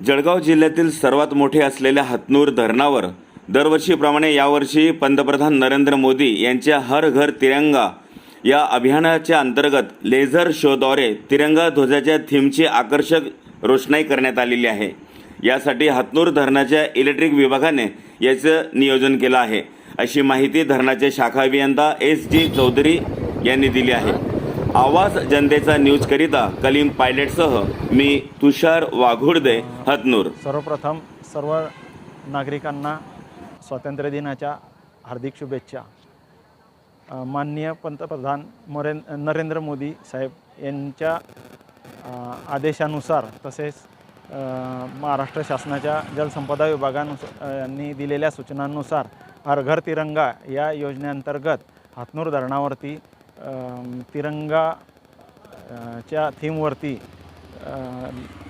जळगाव जिल्ह्यातील सर्वात मोठे असलेल्या हतनूर धरणावर दरवर्षीप्रमाणे यावर्षी पंतप्रधान नरेंद्र मोदी यांच्या हर घर तिरंगा या अभियानाच्या अंतर्गत लेझर शोद्वारे तिरंगा ध्वजाच्या थीमची आकर्षक रोषणाई करण्यात आलेली आहे। यासाठी हतनूर धरणाच्या इलेक्ट्रिक विभागाने याचं नियोजन केलं आहे, अशी माहिती धरणाचे शाखा अभियंता SG चौधरी यांनी दिली आहे। आवाज जनतेचा न्यूजकरिता कलीम पायलटसह मी तुषार वाघुर्दे, हतनूर। सर्वप्रथम सर्व नागरिकांना स्वातंत्र्य दिनाच्या हार्दिक शुभेच्छा। माननीय पंतप्रधान नरेंद्र मोदी साहेब यांच्या आदेशानुसार तसेच महाराष्ट्र शासनाच्या जलसंपदा विभागानुसार यांनी दिलेल्या सूचनांनुसार हर घर तिरंगा या योजनेअंतर्गत हतनूर धरणावरती तिरंगाच्या थीमवरती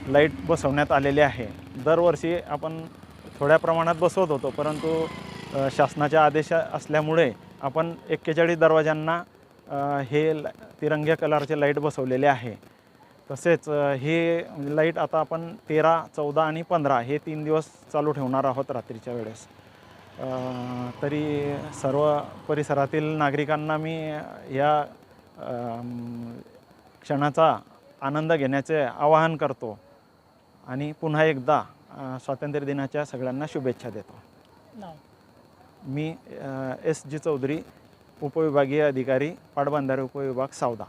लाईट बसवण्यात आलेले आहे। दरवर्षी आपण थोड्या प्रमाणात बसवत होतो, परंतु शासनाच्या आदेश असल्यामुळे आपण 41 दरवाजांना हे तिरंग्या कलरचे लाईट बसवलेले आहे। तसेच हे लाईट आता आपण 13, 14 आणि 15 हे 3 दिवस चालू ठेवणार आहोत रात्रीच्या वेळेस। तरी सर्व परिसरातील नागरिकांना मी या क्षणाचा आनंद घेण्याचे आवाहन करतो आणि पुन्हा एकदा स्वातंत्र्य दिनाच्या सगळ्यांना शुभेच्छा देतो। मी SG चौधरी, उपविभागीय अधिकारी, पाटबंधारे उपविभाग, सावदा।